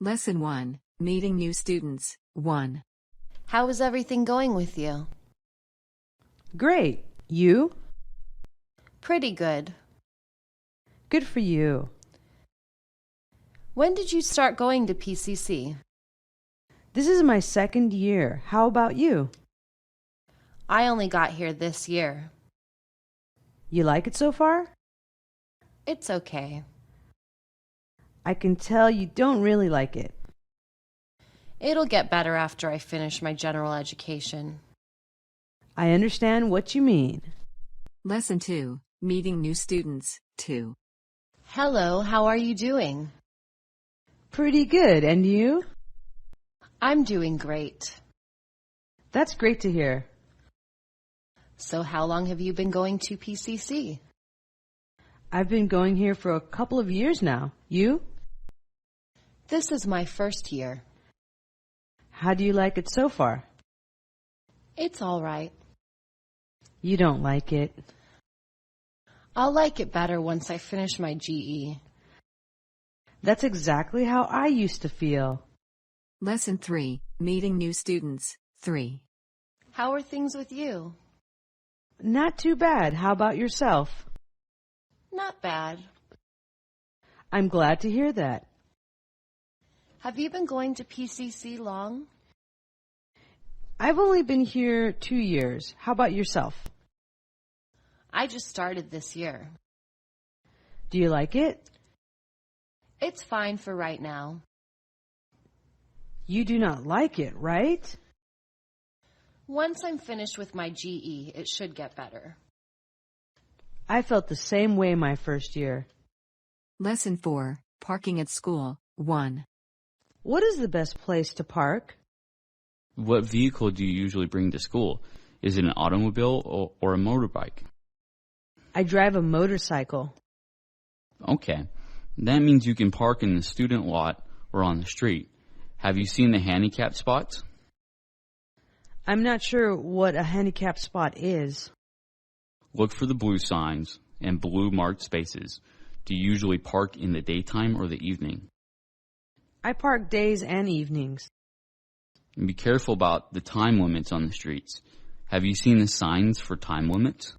Lesson 1, Meeting New Students, 1. How is everything going with you? Great. You? Pretty good. Good for you. When did you start going to PCC? This is my second year. How about you? I only got here this year. You like it so far? It's okay. I can tell you don't really like it. It'll get better after I finish my general education. I understand what you mean. Lesson 2, Meeting New Students, 2. Hello, how are you doing? Pretty good. And you? I'm doing great. That's great to hear. So how long have you been going to PCC? I've been going here for a couple of years now. You? This is my first year. How do you like it so far? It's all right. You don't like it. I'll like it better once I finish my GE. That's exactly how I used to feel. Lesson 3, Meeting New Students, 3. How are things with you? Not too bad. How about yourself? Not bad. I'm glad to hear that. Have you been going to PCC long? I've only been here 2 years. How about yourself? I just started this year. Do you like it? It's fine for right now. You do not like it, right? Once I'm finished with my GE, it should get better. I felt the same way my first year. Lesson 4, Parking at School, 1. What is the best place to park? What vehicle do you usually bring to school? Is it an automobile or a motorbike? I drive a motorcycle. Okay, that means you can park in the student lot or on the street. Have you seen the handicap spots? I'm not sure what a handicap spot is. Look for the blue signs and blue marked spaces. Do you usually park in the daytime or the evening? I park days and evenings. And be careful about the time limits on the streets. Have you seen the signs for time limits?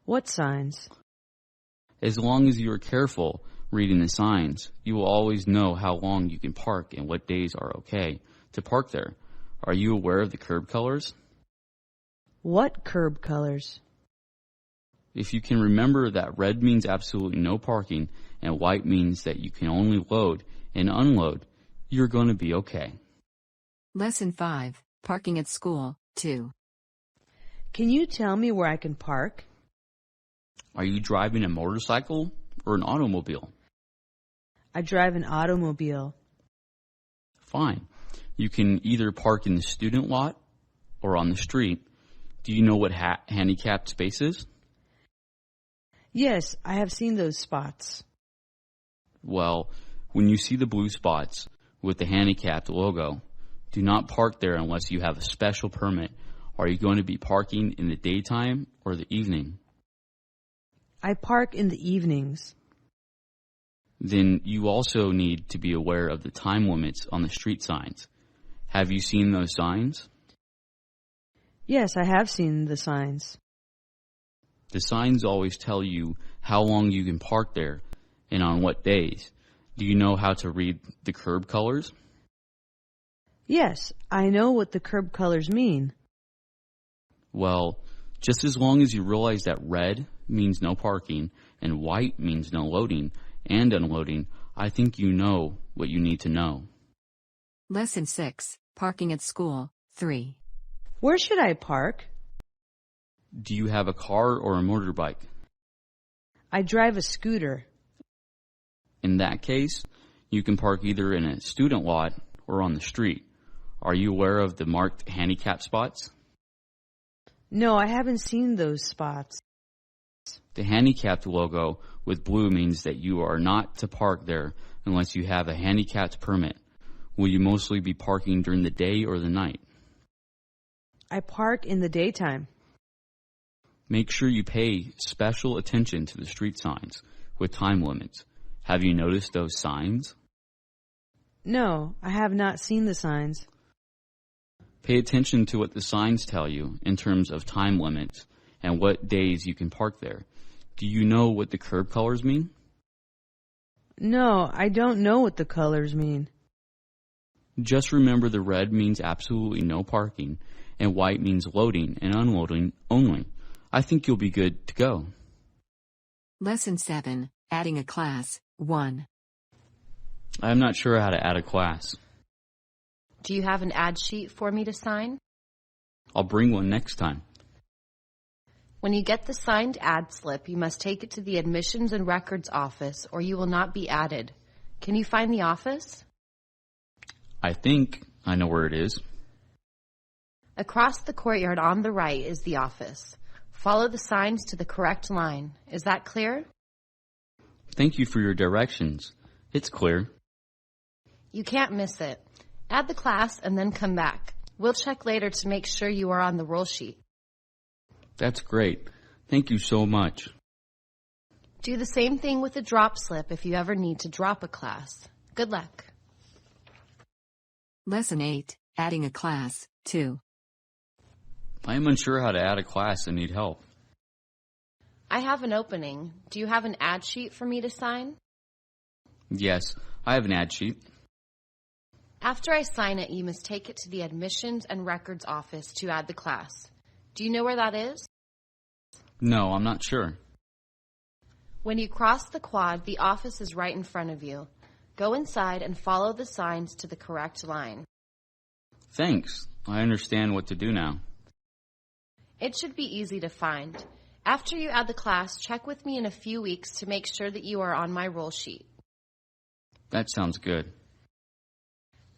What signs? As long as you are careful reading the signs, you will always know how long you can park and what days are okay to park there. Are you aware of the curb colors? What curb colors? If you can remember that red means absolutely no parking and white means that you can only load and unload, you're going to be okay. Lesson 5, Parking at School, 2. Can you tell me where I can park? Are you driving a motorcycle or an automobile? I drive an automobile. Fine. You can either park in the student lot or on the street. Do you know what handicapped space is? Yes, I have seen those spots. Well, when you see the blue spots with the handicapped logo, do not park there unless you have a special permit. Are you going to be parking in the daytime or the evening? I park in the evenings. Then you also need to be aware of the time limits on the street signs. Have you seen those signs? Yes, I have seen the signs. The signs always tell you how long you can park there and on what days. Do you know how to read the curb colors? Yes, I know what the curb colors mean. Well, just as long as you realize that red means no parking and white means no loading and unloading, I think you know what you need to know. Lesson 6, Parking at School, 3. Where should I park? Do you have a car or a motorbike? I drive a scooter. In that case, you can park either in a student lot or on the street. Are you aware of the marked handicap spots? No, I haven't seen those spots. The handicapped logo with blue means that you are not to park there unless you have a handicapped permit. Will you mostly be parking during the day or the night? I park in the daytime. Make sure you pay special attention to the street signs with time limits. Have you noticed those signs? No, I have not seen the signs. Pay attention to what the signs tell you in terms of time limits and what days you can park there. Do you know what the curb colors mean? No, I don't know what the colors mean. Just remember the red means absolutely no parking, and white means loading and unloading only. I think you'll be good to go. Lesson 7, adding a class, 1. I'm not sure how to add a class. Do you have an ad sheet for me to sign? I'll bring one next time. When you get the signed ad slip, you must take it to the admissions and records office or you will not be added. Can you find the office? I think I know where it is. Across the courtyard on the right is the office. Follow the signs to the correct line. Is that clear? Thank you for your directions. It's clear. You can't miss it. Add the class and then come back. We'll check later to make sure you are on the roll sheet. That's great. Thank you so much. Do the same thing with a drop slip if you ever need to drop a class. Good luck. Lesson 8, adding a class, 2. I am unsure how to add a class and need help. I have an opening. Do you have an ad sheet for me to sign? Yes, I have an ad sheet. After I sign it, you must take it to the admissions and records office to add the class. Do you know where that is? No, I'm not sure. When you cross the quad, the office is right in front of you. Go inside and follow the signs to the correct line. Thanks. I understand what to do now. It should be easy to find. After you add the class, check with me in a few weeks to make sure that you are on my roll sheet. That sounds good.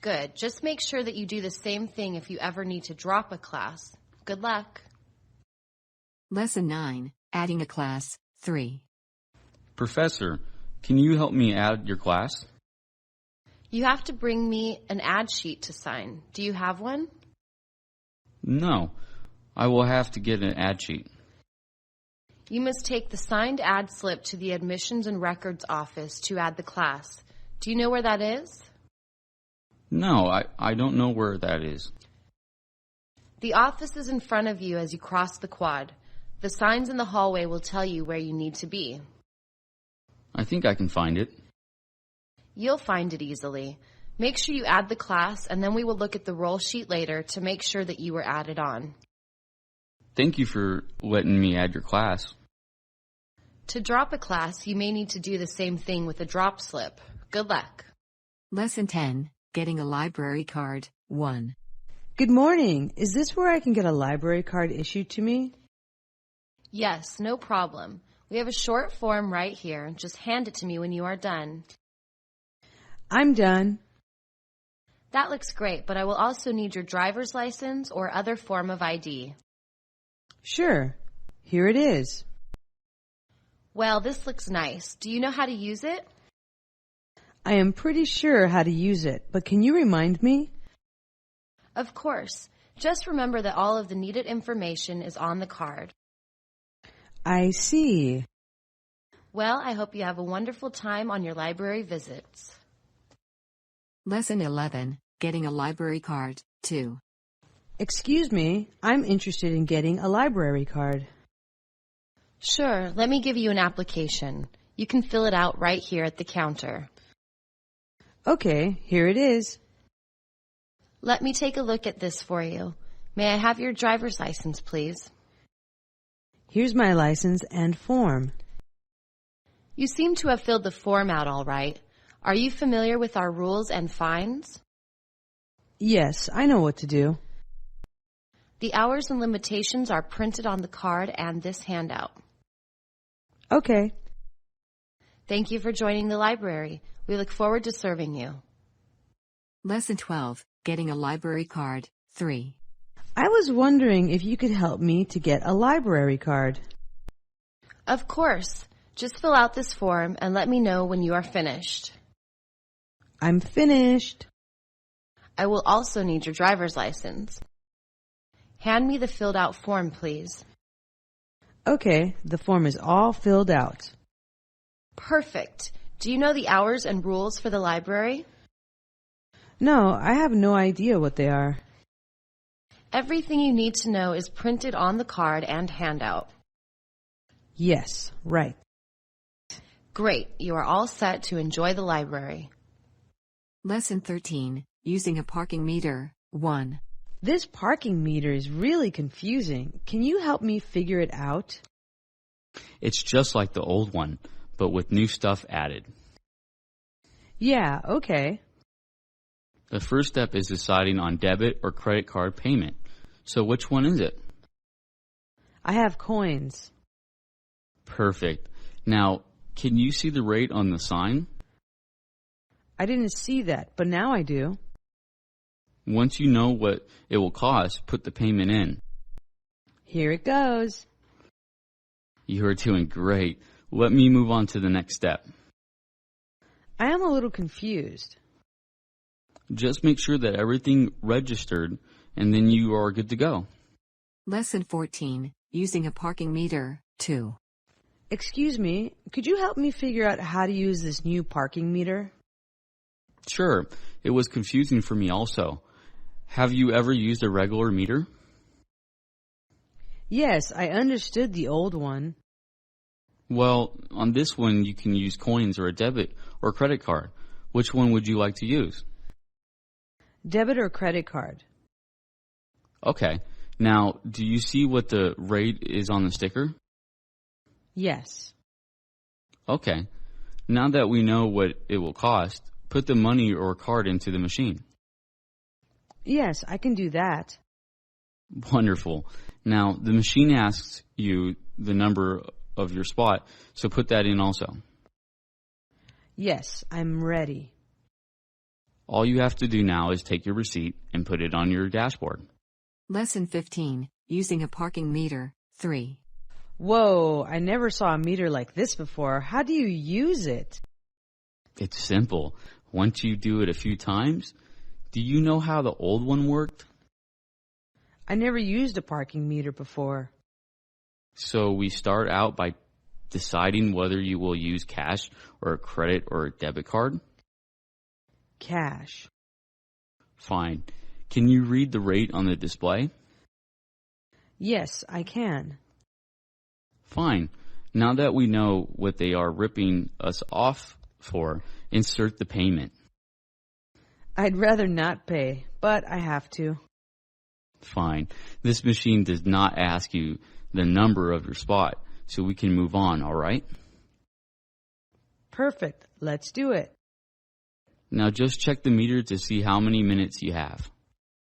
Good. Just make sure that you do the same thing if you ever need to drop a class. Good luck. Lesson 9, adding a class, 3. Professor, can you help me add your class? You have to bring me an ad sheet to sign. Do you have one? No, I will have to get an ad sheet. You must take the signed ad slip to the admissions and records office to add the class. Do you know where that is? No, I don't know where that is. The office is in front of you as you cross the quad. The signs in the hallway will tell you where you need to be. I think I can find it. You'll find it easily. Make sure you add the class, and then we will look at the roll sheet later to make sure that you were added on. Thank you for letting me add your class. To drop a class, you may need to do the same thing with a drop slip. Good luck. Lesson 10, getting a library card, 1. Good morning. Is this where I can get a library card issued to me? Yes, no problem. We have a short form right here. Just hand it to me when you are done. I'm done. That looks great, but I will also need your driver's license or other form of ID. Sure. Here it is. Well, this looks nice. Do you know how to use it? I am pretty sure how to use it, but can you remind me? Of course. Just remember that all of the needed information is on the card. I see. Well, I hope you have a wonderful time on your library visits. Lesson 11, getting a library card, 2. Excuse me, I'm interested in getting a library card. Sure, let me give you an application. You can fill it out right here at the counter. Okay, here it is. Let me take a look at this for you. May I have your driver's license, please? Here's my license and form. You seem to have filled the form out all right. Are you familiar with our rules and fines? Yes, I know what to do. The hours and limitations are printed on the card and this handout. Okay. Thank you for joining the library. We look forward to serving you. Lesson 12, getting a library card, 3. I was wondering if you could help me to get a library card. Of course. Just fill out this form and let me know when you are finished. I'm finished. I will also need your driver's license. Hand me the filled out form, please. Okay, the form is all filled out. Perfect. Do you know the hours and rules for the library? No, I have no idea what they are. Everything you need to know is printed on the card and handout. Yes, right. Great, you are all set to enjoy the library. Lesson 13, using a parking meter, 1. This parking meter is really confusing. Can you help me figure it out? It's just like the old one, but with new stuff added. Yeah, okay. The first step is deciding on debit or credit card payment. So which one is it? I have coins. Perfect. Now, can you see the rate on the sign? I didn't see that, but now I do. Once you know what it will cost, put the payment in. Here it goes. You are doing great. Let me move on to the next step. I am a little confused. Just make sure that everything registered, and then you are good to go. Lesson 14, using a parking meter, 2. Excuse me, could you help me figure out how to use this new parking meter? Sure, it was confusing for me also. Have you ever used a regular meter? Yes, I understood the old one. Well, on this one you can use coins or a debit or credit card. Which one would you like to use? Debit or credit card? Okay. Now, do you see what the rate is on the sticker? Yes. Okay. Now that we know what it will cost, put the money or card into the machine. Yes, I can do that. Wonderful. Now, the machine asks you the number of your spot, so put that in also. Yes, I'm ready. All you have to do now is take your receipt and put it on your dashboard. Lesson 15, using a parking meter, 3. Whoa, I never saw a meter like this before. How do you use it? It's simple. Once you do it a few times, do you know how the old one worked? I never used a parking meter before. So we start out by deciding whether you will use cash or a credit or a debit card. Cash. Fine. Can you read the rate on the display? Yes, I can. Fine. Now that we know what they are ripping us off for, insert the payment. I'd rather not pay, but I have to. Fine. This machine does not ask you the number of your spot, so we can move on, all right? Perfect. Let's do it. Now just check the meter to see how many minutes you have.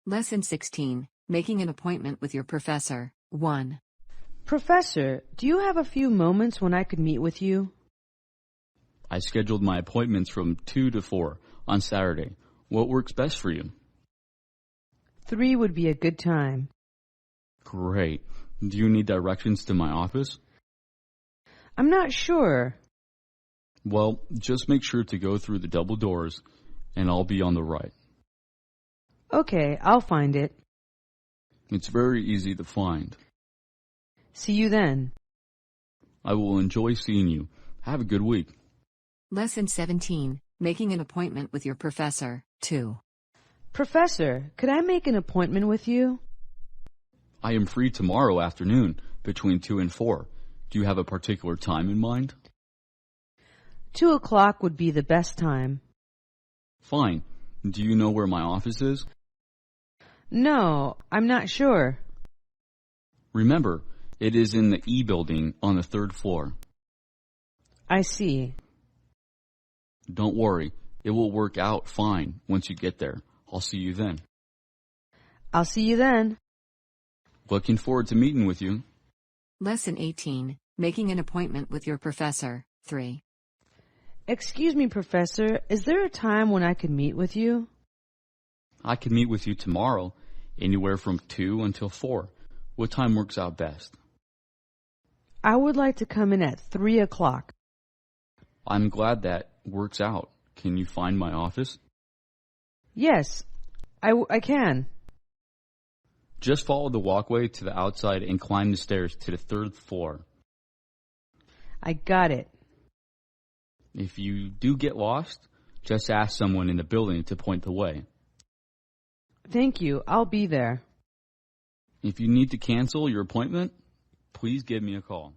Lesson 16, making an appointment with your professor, 1. Professor, do you have a few moments when I could meet with you? I scheduled my appointments from 2 to 4 on Saturday. What works best for you? 3 would be a good time. Great. Do you need directions to my office? I'm not sure. Well, just make sure to go through the double doors, and I'll be on the right. Okay, I'll find it. It's very easy to find. See you then. I will enjoy seeing you. Have a good week. Lesson 17, making an appointment with your professor, 2. Professor, could I make an appointment with you? I am free tomorrow afternoon between 2 and 4. Do you have a particular time in mind? 2 o'clock would be the best time. Fine. Do you know where my office is? No, I'm not sure. Remember, it is in the E building on the 3rd floor. I see. Don't worry. It will work out fine once you get there. I'll see you then. I'll see you then. Looking forward to meeting with you. Lesson 18, making an appointment with your professor, 3. Excuse me, Professor, is there a time when I could meet with you? I can meet with you tomorrow, anywhere from 2 until 4. What time works out best? I would like to come in at 3 o'clock. I'm glad that works out. Can you find my office? Yes, I can. Just follow the walkway to the outside and climb the stairs to the 3rd floor. I got it. If you do get lost, just ask someone in the building to point the way. Thank you. I'll be there. If you need to cancel your appointment, please give me a call.